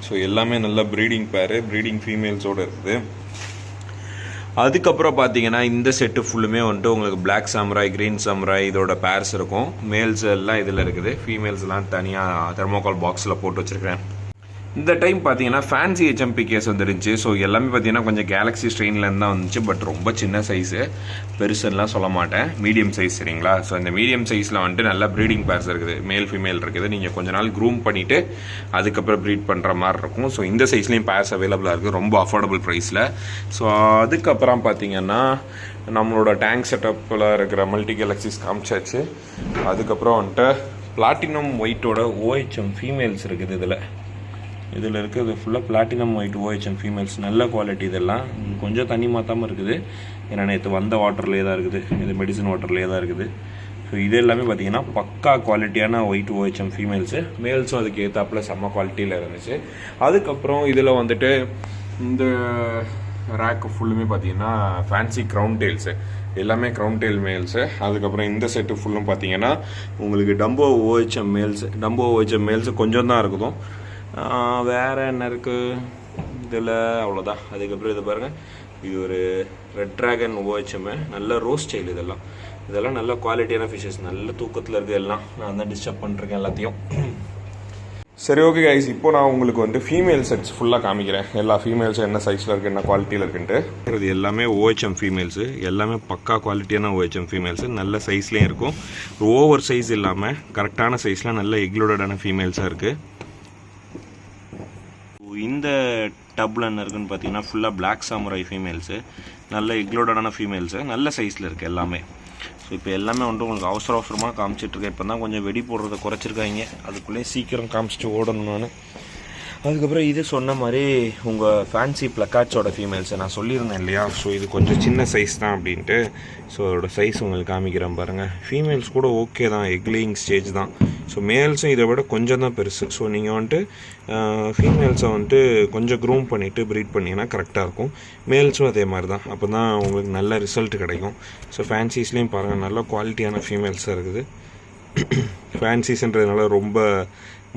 ஸோ எல்லாமே நல்ல ப்ரீடிங் பேரு, ப்ரீடிங் ஃபீமேல்ஸோடு இருக்குது. அதுக்கப்புறம் பார்த்தீங்கன்னா இந்த செட்டு ஃபுல்லுமே வந்துட்டு உங்களுக்கு பிளாக் சாம்ராய், க்ரீன் சாம்ராய் இதோட பேர்ஸ் இருக்கும். மேல்ஸ் எல்லாம் இதில் இருக்குது, ஃபீமேல்ஸ்லாம் தனியாக தெர்மோகால் பாக்ஸில் போட்டு வச்சுருக்கிறேன். இந்த டைம் பார்த்தீங்கன்னா ஃபேன்சி HMP கேஸ் வந்துருந்துச்சு. ஸோ எல்லாமே பார்த்தீங்கன்னா கொஞ்சம் கேலக்ஸி ஸ்ட்ரெயின்லேருந்து தான் வந்துச்சு, பட் ரொம்ப சின்ன சைஸு, பெருசுலாம் சொல்ல மாட்டேன், மீடியம் சைஸ். சரிங்களா? ஸோ இந்த மீடியம் சைஸில் வந்துட்டு நல்லா ப்ரீடிங் பேர்ஸ் இருக்குது, மேல் ஃபீமேல் இருக்குது. நீங்கள் கொஞ்ச நாள் க்ரூம் பண்ணிவிட்டு அதுக்கப்புறம் ப்ரீட் பண்ணுற மாதிரி இருக்கும். ஸோ இந்த சைஸ்லேயும் பேர்ஸ் அவைலபிளாக இருக்குது, ரொம்ப அஃபோர்டபுள் ப்ரைஸில். ஸோ அதுக்கப்புறம் பார்த்தீங்கன்னா நம்மளோட டேங்க் செட்டப்பில் இருக்கிற மல்டி கேலக்ஸிஸ் காமிச்சாச்சு. அதுக்கப்புறம் வந்துட்டு பிளாட்டினம் ஒயிட்டோட OHM ஃபீமேல்ஸ் இருக்குது. இதில் இருக்குது ஃபுல்லாக பிளாட்டினம் ஒயிட் OHM ஃபீமேல்ஸ், நல்ல குவாலிட்டி. இதெல்லாம் கொஞ்சம் தண்ணி மாற்றாமல் இருக்குது, ஏன்னா நேற்று வந்த வாட்டர்லேயே தான் இருக்குது, இது மெடிசன் வாட்டர்லேயே தான் இருக்குது. ஸோ இது எல்லாமே பார்த்தீங்கன்னா பக்கா குவாலிட்டியான ஒயிட் OHM ஃபீமேல்ஸு. மேல்ஸும் அதுக்கு ஏற்றாப்பில் செம்ம குவாலிட்டியில் இருந்துச்சு. அதுக்கப்புறம் இதில் வந்துட்டு இந்த ரேக்கு ஃபுல்லுமே பார்த்தீங்கன்னா ஃபேன்சி க்ரௌன் டெயில்ஸு, எல்லாமே க்ரௌன் டெயில் மேல்ஸு. அதுக்கப்புறம் இந்த செட்டு ஃபுல்லும் பார்த்தீங்கன்னா உங்களுக்கு Dumbo OHM males. Dumbo OHM males கொஞ்சம் தான் இருக்குதும். வேறு என்ன இருக்குது இதில், அவ்வளோதான். அதுக்கப்புறம் இதை பாருங்கள், இது ஒரு ரெட் ட்ராகன் OHM, நல்ல ரோஸ் ஸ்டைல். இதெல்லாம் நல்ல குவாலிட்டியான ஃபிஷ்ஷஸ், நல்ல தூக்கத்தில் இருக்குது. எல்லாம் நான் தான் டிஸ்டர்ப் பண்ணிருக்கேன் எல்லாத்தையும். சரி ஓகே கைஸ், இப்போ நான் உங்களுக்கு வந்து ஃபீமேல் செட்ஸ் ஃபுல்லாக காமிக்கிறேன். எல்லா ஃபீமேல்ஸும் என்ன சைஸில் இருக்குது, என்ன குவாலிட்டியில் இருக்குன்ட்டு. இது எல்லாமே OHM ஃபீமேல்ஸு, எல்லாமே பக்கா குவாலிட்டியான OHM ஃபீமேல்ஸு. நல்ல சைஸ்லேயும் இருக்கும், ஓவர் சைஸ் இல்லாமல் கரெக்டான சைஸில் நல்ல எக்லோடடான ஃபீமேல்ஸாக இருக்குது. இந்த டப்பில் என்ன இருக்குன்னு பார்த்தீங்கன்னா ஃபுல்லாக பிளாக் சாமுராய் ஃபீமேல்ஸு, நல்ல எக்லோடடான ஃபீமேல்ஸு, நல்ல சைஸில் இருக்குது எல்லாமே. ஸோ இப்போ எல்லாமே வந்துட்டு உங்களுக்கு அவசரமாக காமிச்சிட்ருக்கேன். இப்போ தான் கொஞ்சம் வெடி போடுறத குறைச்சிருக்காங்க, அதுக்குள்ளேயே சீக்கிரம் காமிச்சிட்டு ஓடணும் நான். அதுக்கப்புறம் இது சொன்ன மாதிரி உங்கள் ஃபேன்சி ப்ளக்காட்ஸோட ஃபீமேல்ஸை நான் சொல்லியிருந்தேன் இல்லையா. ஸோ இது கொஞ்சம் சின்ன சைஸ் தான் அப்படின்ட்டு. ஸோ அதோட சைஸ் உங்களுக்கு காமிக்கிறேன் பாருங்கள். ஃபீமேல்ஸ் கூட ஓகே தான், எக்லேயிங் ஸ்டேஜ் தான். ஸோ மேல்ஸும் இதை விட கொஞ்சம் தான் பெருசு. ஸோ நீங்கள் வந்துட்டு ஃபீமேல்ஸை வந்துட்டு கொஞ்சம் க்ரூம் பண்ணிவிட்டு ப்ரீட் பண்ணிங்கன்னா கரெக்டாக இருக்கும். மேல்ஸும் அதே மாதிரி தான், அப்போ தான் உங்களுக்கு நல்ல ரிசல்ட் கிடைக்கும். ஸோ ஃபேன்சிஸ்லேயும் பாருங்கள் நல்ல குவாலிட்டியான ஃபீமேல்ஸாக இருக்குது. ஃபேன்சிஸ்ன்றதுனால ரொம்ப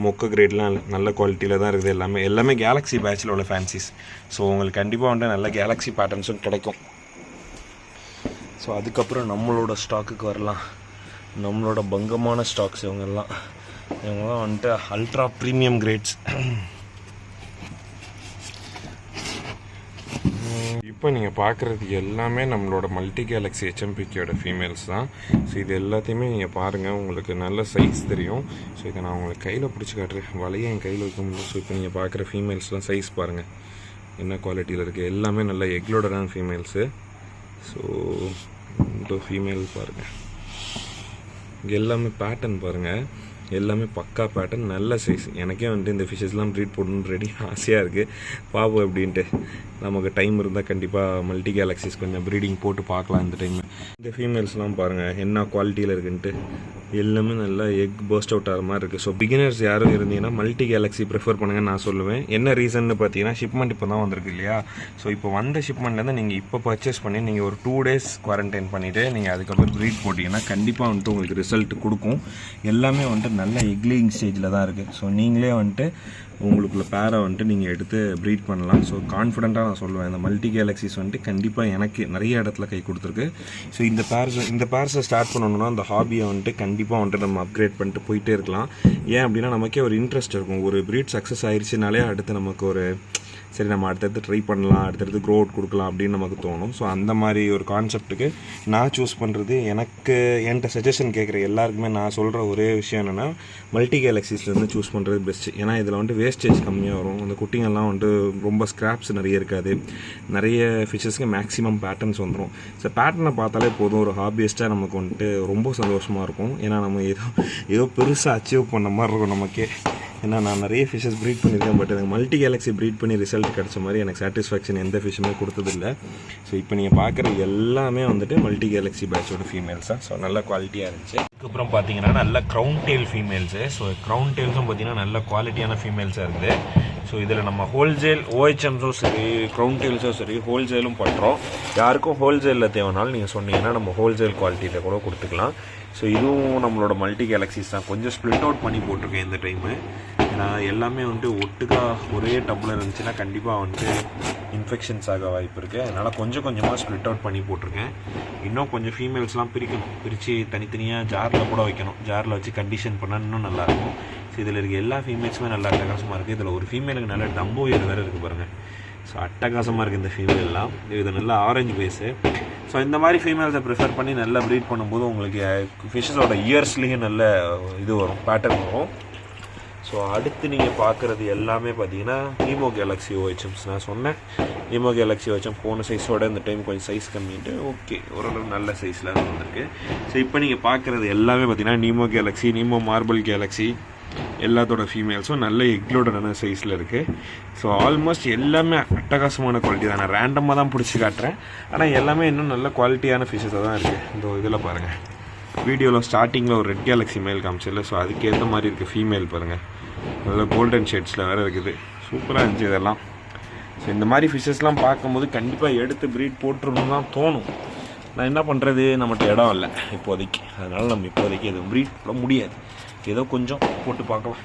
மொக்க கிரேட்லாம் நல்ல குவாலிட்டியில் தான் இருக்குது. எல்லாமே கேலக்ஸி பேட்சில் உள்ள ஃபேன்சிஸ். ஸோ உங்களுக்கு கண்டிப்பாக வந்துட்டு நல்ல கேலக்ஸி பேட்டர்ன்ஸும் கிடைக்கும். ஸோ அதுக்கப்புறம் நம்மளோட ஸ்டாக்குக்கு வரலாம். நம்மளோட பங்கமான ஸ்டாக்ஸ் இவங்கெல்லாம் வந்துட்டு அல்ட்ரா ப்ரீமியம் கிரேட்ஸ். இப்போ நீங்கள் பார்க்குறது எல்லாமே நம்மளோட மல்டி கேலக்ஸி HMPKயோட ஃபீமேல்ஸ் தான். ஸோ இது எல்லாத்தையுமே நீங்கள் பாருங்கள், உங்களுக்கு நல்ல சைஸ் தெரியும். ஸோ இதை நான் உங்களுக்கு கையில் பிடிச்சி காட்டுறேன், வலையை என் கையில் வைக்க முடியும். ஸோ இப்போ நீங்கள் பார்க்குற ஃபீமேல்ஸ்லாம் சைஸ் பாருங்கள் என்ன குவாலிட்டியில் இருக்குது. எல்லாமே நல்ல எக்லோடடான ஃபீமேல்ஸு. ஸோ இந்த ஃபீமேல் பாருங்கள், இங்கே எல்லாமே பேட்டர்ன் பாருங்கள், எல்லாமே பக்கா பேட்டர்ன், நல்ல சைஸ். எனக்கே வந்துட்டு இந்த ஃபிஷ்ஷஸ்லாம் ப்ரீட் போடணுன்னு ரெடி ஆசையாக இருக்குது, பாப்போம் அப்படின்ட்டு. நமக்கு டைம் இருந்தால் கண்டிப்பாக மல்டி கேலக்ஸிஸ் கொஞ்சம் ப்ரீடிங் போட்டு பார்க்கலாம் இந்த டைம். இந்த ஃபீமேல்ஸ்லாம் பாருங்கள் என்ன குவாலிட்டியில் இருக்குன்ட்டு, எல்லாமே நல்லா எக் பர்ஸ்ட் அவுட் ஆகிற மாதிரி இருக்குது. ஸோ பிகினர்ஸ் யாரும் இருந்தீங்கன்னா மல்டி கேலக்ஸி ப்ரிஃபர் பண்ணுங்கன்னு நான் சொல்லுவேன். என்ன ரீசன்னு பார்த்தீங்கன்னா ஷிப்மெண்ட் இப்போ தான் வந்திருக்கு இல்லையா. ஸோ இப்போ வந்த ஷிப்மெண்ட்லேருந்து நீங்கள் இப்போ பர்ச்சேஸ் பண்ணி நீங்கள் ஒரு 2 days குவாரண்டைன் பண்ணிவிட்டு நீங்கள் அதுக்கப்புறம் ப்ரீட் போட்டிங்கன்னா கண்டிப்பாக வந்துட்டு உங்களுக்கு ரிசல்ட் கொடுக்கும். எல்லாமே வந்துட்டு நல்ல எக்லேயிங் ஸ்டேஜில் தான் இருக்குது. ஸோ நீங்களே வந்துட்டு உங்களுக்குள்ள பேரை வந்துட்டு நீங்கள் எடுத்து ப்ரீட் பண்ணலாம். ஸோ கான்ஃபிடென்ட்டாக நான் சொல்லுவேன், இந்த மல்டி கேலக்ஸிஸ் வந்துட்டு கண்டிப்பாக எனக்கு நிறைய இடத்துல கை கொடுத்துருக்கு. ஸோ இந்த பேர்ஸை ஸ்டார்ட் பண்ணணும்னா அந்த ஹாபியை வந்துட்டு கண்டிப்பாக வந்துட்டு நம்ம அப்கிரேட் பண்ணிட்டு போயிட்டே இருக்கலாம். ஏன் அப்படின்னா நமக்கே ஒரு இன்ட்ரெஸ்ட் இருக்கும். ஒரு ப்ரீட் சக்ஸஸ் ஆயிடுச்சுனாலே அடுத்து நமக்கு ஒரு சரி நம்ம அடுத்தடுத்து ட்ரை பண்ணலாம், அடுத்தடுத்து க்ரோ அவுட் கொடுக்கலாம் அப்படின்னு நமக்கு தோணும். ஸோ அந்த மாதிரி ஒரு கான்செப்ட்டுக்கு நான் சூஸ் பண்ணுறது, எனக்கு என்கிட்ட சஜஷன் கேட்குற எல்லாருக்குமே நான் சொல்கிற ஒரே விஷயம் என்னென்னா மல்டி கேலக்ஸிஸ்லேருந்து சூஸ் பண்ணுறது பெஸ்ட்டு. ஏன்னா இதில் வந்துட்டு வேஸ்டேஜ் கம்மியாக வரும், அந்த குட்டிங்கெல்லாம் வந்துட்டு ரொம்ப ஸ்க்ராப்ஸ் நிறைய இருக்காது, நிறைய ஃபிஷ்ஷஸ்க்கு மேக்ஸிமம் பேட்டர்ன்ஸ் வந்துடும். ஸோ பேட்டர்னை பார்த்தாலே போதும், ஒரு ஹாபியஸ்ட்டாக நமக்கு வந்துட்டு ரொம்ப சந்தோஷமாக இருக்கும். ஏன்னா நம்ம ஏதோ பெருசாக அச்சீவ் பண்ண மாதிரி இருக்கும் நமக்கே. ஏன்னா நான் நிறைய ஃபிஷ்ஷஸ் ப்ரீட் பண்ணியிருக்கேன், பட் எனக்கு மல்டி கேலக்ஸி ப்ரீட் பண்ணி ரிசல்ட் கிடச்ச மாதிரி எனக்கு சாட்டிஸ்ஃபேக்ஷன் எந்த ஃபிஷ்ஷுமே கொடுத்ததில்லை. ஸோ இப்போ நீங்கள் பார்க்குற எல்லாமே வந்துட்டு மல்டி கேலக்ஸி பேட்சோட ஃபீமேல்ஸ் தான். ஸோ நல்ல குவாலிட்டியாக இருந்துச்சு. அதுக்கப்புறம் பார்த்தீங்கன்னா நல்ல crown tail females. So crown டெயில்ஸும் பார்த்தீங்கன்னா நல்ல குவாலிட்டியான ஃபீமேல்ஸாக இருக்குது. ஸோ இதில் நம்ம ஹோல்சேல் OHMஸும் சரி, க்ரௌன் டெயில்ஸும் சரி ஹோல்சேலும் பண்ணுறோம். யாருக்கும் ஹோல்சேலில் தேவைனாலும் நீங்கள் சொன்னீங்கன்னா நம்ம ஹோல்சேல் குவாலிட்டியில் கூட கொடுத்துக்கலாம். ஸோ இதுவும் நம்மளோட மல்டி கேலக்ஸிஸ் தான். கொஞ்சம் ஸ்ப்ளிட் அவுட் பண்ணி போட்டிருக்கேன் இந்த டைமு. ஏன்னா எல்லாமே வந்துட்டு ஒட்டுக்கா ஒரே டப்பில் இருந்துச்சுன்னா கண்டிப்பாக வந்துட்டு இன்ஃபெக்ஷன்ஸ் ஆக வாய்ப்பு இருக்குது. அதனால் கொஞ்சமாக ஸ்ப்ளிட் அவுட் பண்ணி போட்டிருக்கேன். இன்னும் கொஞ்சம் ஃபீமேல்ஸ்லாம் பிரித்து தனித்தனியாக ஜாரில் கூட வைக்கணும். ஜாரில் வச்சு கண்டிஷன் பண்ணால் இன்னும் நல்லாயிருக்கும். ஸோ இதில் இருக்க எல்லா ஃபீமேல்ஸுமே நல்லா அட்டகாசமாக இருக்குது. இதில் ஒரு ஃபீமேலுக்கு நல்ல டம்போ இயர் வேறு இருக்குது பாருங்கள். ஸோ அட்டகாசமாக இருக்குது இந்த ஃபீமேல்லாம். இது நல்லா ஆரஞ்சு பேஸு. ஸோ இந்த மாதிரி ஃபீமேல்ஸை ப்ரிஃபர் பண்ணி நல்லா ப்ரீட் பண்ணும்போது உங்களுக்கு ஃபிஷ்ஷஸோட இயர்ஸ்லேயும் நல்ல இது வரும், பேட்டர்ன் வரும். ஸோ அடுத்து நீங்கள் பார்க்குறது எல்லாமே பார்த்தீங்கன்னா நீமோ கேலக்ஸி OHMs. நான் சொன்னேன் நீமோ கேலக்ஸி OHM போன சைஸோட இந்த டைம் கொஞ்சம் சைஸ் கம்மிட்டு ஓகே ஓரளவு நல்ல சைஸில் வந்திருக்கு. ஸோ இப்போ நீங்கள் பார்க்குறது எல்லாமே பார்த்தீங்கன்னா Nemo Galaxy, Nemo marble Galaxy எல்லாத்தோட ஃபீமேல்ஸும் நல்ல எக்லோடடான சைஸில் இருக்குது. ஸோ ஆல்மோஸ்ட் எல்லாமே அட்டகாசமான குவாலிட்டி தான். நான் ரேண்டமாக தான் பிடிச்சி காட்டுறேன், ஆனால் எல்லாமே இன்னும் நல்ல குவாலிட்டியான ஃபிஷ்ஷஸாக தான் இருக்குது. இந்த இதில் பாருங்கள், வீடியோவில் ஸ்டார்டிங்கில் ஒரு ரெட் கேலக்ஸி மேல் காமிச்சில்ல, ஸோ அதுக்கேற்ற மாதிரி இருக்குது ஃபீமேல் பாருங்கள். அதில் கோல்டன் ஷேட்ஸில் வேறு இருக்குது. சூப்பராக இருந்துச்சு இதெல்லாம். ஸோ இந்த மாதிரி ஃபிஷ்ஷஸ்லாம் பார்க்கும்போது கண்டிப்பாக எடுத்து ப்ரீட் போட்டுருன்னு தான் தோணும். நான் என்ன பண்ணுறது, நம்மகிட்ட இடம் இல்லை இப்போதைக்கு, அதனால் நம்ம இப்போதைக்கு எதுவும் ப்ரீட் பண்ண முடியாது. ஏதோ கொஞ்சம் போட்டு பார்க்கலாம்.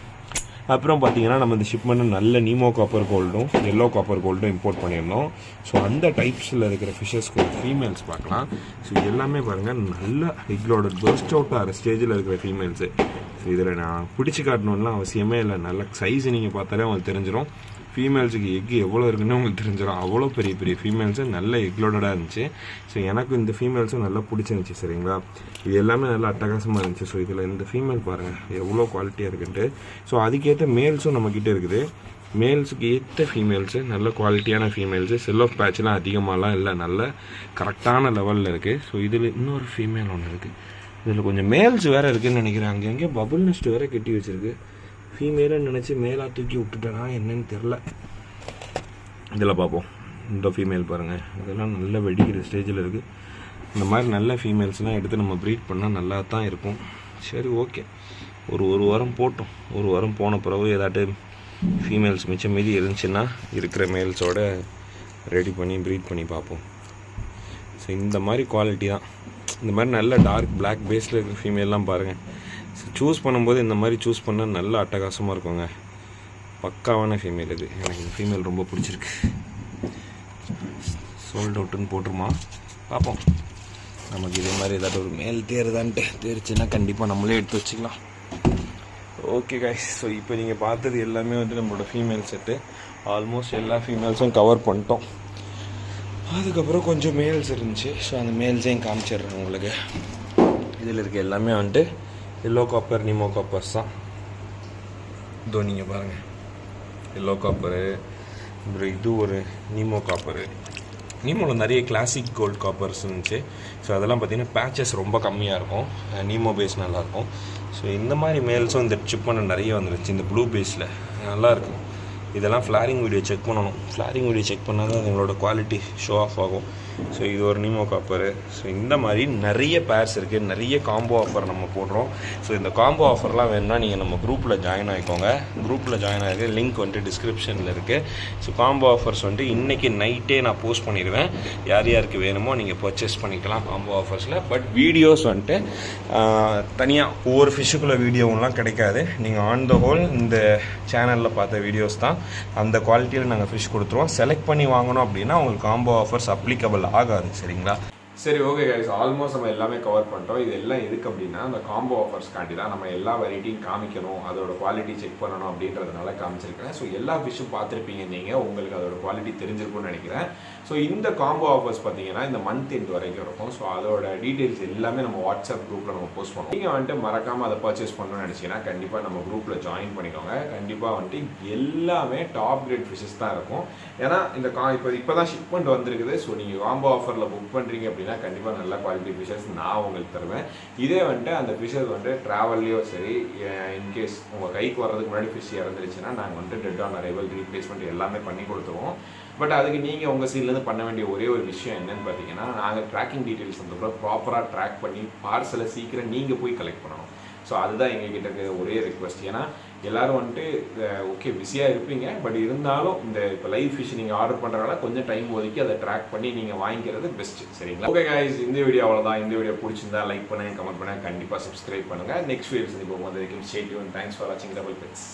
அப்புறம் பார்த்தீங்கன்னா நம்ம இந்த ஷிப்மெண்ட் நல்ல நீமோ காப்பர் கோல்டும் எல்லோ காப்பர் கோல்டும் இம்போர்ட் பண்ணியிருந்தோம். ஸோ அந்த டைப்ஸில் இருக்கிற ஃபிஷ்ஷஸ்க்கு ஃபீமேல்ஸ் பார்க்கலாம். ஸோ எல்லாமே பாருங்கள் நல்ல எக்லோட பர்ஸ்ட் அவுட் ஆகிற ஸ்டேஜில் இருக்கிற ஃபீமேல்ஸு. இதில் நான் பிடிச்சி காட்டணும்லாம் அவசியமே இல்லை. நல்ல சைஸ் நீங்கள் பார்த்தாலே உங்களுக்கு தெரிஞ்சிடும். ஃபீமேல்ஸுக்கு எக்கு எவ்வளோ இருக்குன்னு உங்களுக்கு தெரிஞ்சிடும். அவ்வளோ பெரிய பெரிய ஃபீமேல்ஸு நல்ல எக்லோடடாக இருந்துச்சு. ஸோ எனக்கு இந்த ஃபீமேல்ஸும் நல்லா பிடிச்சிருந்துச்சி. சரிங்களா, இது எல்லாமே நல்லா அட்டகாசமாக இருந்துச்சு. ஸோ இதில் இந்த ஃபீமேல் பாருங்கள் எவ்வளோ குவாலிட்டியாக இருக்குன்ட்டு. ஸோ அதுக்கேற்ற மேல்ஸும் நம்மக்கிட்ட இருக்குது. மேல்ஸுக்கு ஏற்ற ஃபீமேல்ஸு நல்ல குவாலிட்டியான ஃபீமேல்ஸு. செல் ஆஃப் பேட்ச்லாம் அதிகமாகலாம் இல்லை, நல்ல கரெக்டான லெவலில் இருக்குது. ஸோ இதில் இன்னொரு ஃபீமேல் ஒன்று இருக்குது. இதில் கொஞ்சம் மேல்ஸ் வேறு இருக்குதுன்னு நினைக்கிறேன். அங்கே எங்கேயோ பபுள் நெஸ்ட் வேறு கட்டி வச்சுருக்கு. ஃபீமேலுன்னு நினச்சி மேலாக தூக்கி விட்டுட்டேனா என்னன்னு தெரில. இதில் பார்ப்போம். இந்த ஃபீமேல் பாருங்கள், இதெல்லாம் நல்ல வெடிக்கிற ஸ்டேஜில் இருக்குது. இந்த மாதிரி நல்ல ஃபீமேல்ஸ்லாம் எடுத்து நம்ம ப்ரீட் பண்ணால் நல்லா தான் இருக்கும். சரி, ஓகே, ஒரு வாரம் போட்டோம். ஒரு வாரம் போன பிறகு ஏதாட்டு ஃபீமேல்ஸ் மிச்சம் மீதி இருந்துச்சுன்னா இருக்கிற மேல்ஸோட ரெடி பண்ணி ப்ரீட் பண்ணி பார்ப்போம். ஸோ இந்த மாதிரி குவாலிட்டி தான். இந்த மாதிரி நல்ல டார்க் பிளாக் பேஸில் இருக்கிற ஃபீமேல்லாம் பாருங்கள். சூஸ் பண்ணும்போது இந்த மாதிரி சூஸ் பண்ணால் நல்ல அட்டகாசமாக இருக்குங்க. பக்காவான ஃபீமேல் இது. எனக்கு இந்த ஃபீமேல் ரொம்ப பிடிச்சிருக்கு. சோல்ட் அவுட்டுன்னு போட்டுருமா பார்ப்போம். நமக்கு இதே மாதிரி ஏதாவது ஒரு மேல் தேருதான்ட்டு தேரிச்சுன்னா கண்டிப்பாக நம்மளே எடுத்து வச்சுக்கலாம். ஓகே கைஸ், ஸோ இப்போ நீங்கள் பார்த்தது எல்லாமே வந்து நம்மளோட ஃபீமேல் செட்டு. ஆல்மோஸ்ட் எல்லா ஃபீமேல்ஸும் கவர் பண்ணிட்டோம். அதுக்கப்புறம் கொஞ்சம் மேல்ஸ் இருந்துச்சு. ஸோ அந்த மேல்ஸையும் காமிச்சிடுறேன் உங்களுக்கு. இதில் இருக்க எல்லாமே வந்துட்டு எல்லோ காப்பர் நீமோ காப்பர்ஸ் தான். இதோ நீங்கள் பாருங்கள், எல்லோ காப்பரு, அப்புறம் இது ஒரு நீமோ காப்பரு. நீமோவில் நிறைய கிளாசிக் கோல்ட் காப்பர்ஸ் இருந்துச்சு. ஸோ அதெல்லாம் பார்த்திங்கன்னா பேச்சஸ் ரொம்ப கம்மியாக இருக்கும். நீமோ பேஸ் நல்லாயிருக்கும். ஸோ இந்த மாதிரி மேல்ஸும் இந்த சிப் பண்ண நிறைய வந்துருச்சு இந்த ப்ளூ பேஸில். நல்லாயிருக்கும். இதெல்லாம் ஃப்ளாரிங் வீடியோ செக் பண்ணணும். ஃப்ளாரிங் வீடியோ செக் பண்ணால் தான் எங்களோட குவாலிட்டி ஷோ ஆஃப் ஆகும். ஸோ இது ஒரு நீமோ காப்பரு. ஸோ இந்த மாதிரி நிறைய பேர்ஸ் இருக்குது. நிறைய காம்போ ஆஃபர் நம்ம போடுறோம். ஸோ இந்த காம்போ ஆஃபர்லாம் வேணும்னா நீங்கள் நம்ம குரூப்பில் ஜாயின் ஆகிக்கோங்க. குரூப்பில் ஜாயின் ஆகிருக்கு லிங்க் வந்துட்டு டிஸ்கிரிப்ஷனில் இருக்குது. ஸோ காம்போ ஆஃபர்ஸ் வந்துட்டு இன்றைக்கி நைட்டே நான் போஸ்ட் பண்ணிடுவேன். யார் யாருக்கு வேணுமோ நீங்கள் பர்ச்சேஸ் பண்ணிக்கலாம் காம்போ ஆஃபர்ஸில். பட் வீடியோஸ் வந்துட்டு தனியாக ஒவ்வொரு ஃபிஷ்ஷுக்குள்ள வீடியோவெலாம் கிடைக்காது. நீங்கள் ஆன் த ஹோல் இந்த சேனலில் பார்த்த வீடியோஸ் தான். அந்த குவாலிட்டியில் நாங்கள் ஃபிஷ் கொடுத்துருவோம். செலக்ட் பண்ணி வாங்கணும் அப்படின்னா உங்களுக்கு காம்போ ஆஃபர்ஸ் அப்ளிகபிள் ஆகாது. சரிங்களா? சரி, ஓகே கைஸ், ஆல்மோஸ்ட் நம்ம எல்லாமே கவர் பண்ணிட்டோம். இது எல்லாம் எதுக்கு அப்படின்னா அந்த காம்போ ஆஃபர்ஸ் காட்டி தான் நம்ம எல்லா வெரைட்டியும் காமிக்கணும், அதோட குவாலிட்டி செக் பண்ணணும் அப்படின்றதுனால காமிச்சிருக்கேன். ஸோ எல்லா ஃபிஷ்ஷும் பார்த்துருப்பீங்க நீங்கள், உங்களுக்கு அதோட குவாலிட்டி தெரிஞ்சிருக்கும்னு நினைக்கிறேன். ஸோ இந்த காம்போ ஆஃபர்ஸ் பார்த்தீங்கன்னா இந்த மந்த் எண்ட் வரைக்கும் இருக்கும். ஸோ அதோட டீட்டெயில்ஸ் எல்லாமே நம்ம வாட்ஸ்அப் குரூப்பில் நம்ம போஸ்ட் பண்ணுவோம். நீங்கள் வந்துட்டு மறக்காமல் அதை பர்ச்சேஸ் பண்ணணும்னு நினச்சிங்கன்னா கண்டிப்பாக நம்ம குரூப்பில் ஜாயின் பண்ணிக்கோங்க. கண்டிப்பாக வந்துட்டு எல்லாமே டாப் கிரேட் ஃபிஷ்ஷஸ் தான் இருக்கும். ஏன்னா இந்த இப்போ தான் ஷிப்மெண்ட் வந்திருக்குது. ஸோ நீங்கள் காம்போ ஆஃபரில் புக் பண்ணுறீங்க அப்படின்னா கண்டிப்பாக நல்ல குவாலிட்டி ஃபிஷர்ஸ் நான் உங்களுக்கு தருவேன். இதே வந்துட்டு அந்த ஃபிஷர்ஸ் வந்துட்டு ட்ராவல்லையோ சரி, இன்கேஸ் உங்கள் கைக்கு வர்றதுக்கு முன்னாடி ஃபிஷ் இறந்துருச்சுன்னா நாங்கள் வந்துட்டு டெட் ஆன் அரைவல் ரீப்ளேஸ்மெண்ட் எல்லாமே பண்ணி கொடுத்துருவோம். பட் அதுக்கு நீங்கள் உங்கள் சைட்லேருந்து பண்ண வேண்டிய ஒரே ஒரு விஷயம் என்னன்னு பார்த்தீங்கன்னா, நாங்கள் ட்ராக்கிங் டீட்டெயில்ஸ் வந்தப்போ ப்ராப்பராக ட்ராக் பண்ணி பார்சலை சீக்கிரம் நீங்கள் போய் கலெக்ட் பண்ணணும். ஸோ அதுதான் எங்ககிட்ட இருக்க ஒரே ரிக்வஸ்ட். ஏன்னா எல்லோரும் வந்துட்டு ஓகே பிஸியாக இருப்பீங்க, பட் இருந்தாலும் இந்த இப்போ லைவ் ஃபிஷ் நீங்கள் ஆர்டர் பண்ணுறதால கொஞ்சம் டைம் ஒதுக்கி அதை ட்ராக் பண்ணி நீங்கள் வாங்கிக்கிறது பெஸ்ட்டு. சரிங்களா? ஓகே கைஸ், இந்த வீடியோ அவ்வளோதான். இந்த வீடியோ பிடிச்சிருந்தா லைக் பண்ணுங்கள், கமெண்ட் பண்ணுங்கள், கண்டிப்பாக சப்ஸ்கிரைப் பண்ணுங்கள். நெக்ஸ்ட் வீடியோ சந்திப்போம். அது வரைக்கும் ஸ்டே டியூன். தேங்க்ஸ் ஃபார் வாட்சிங் டபுள் பெட்ஸ்.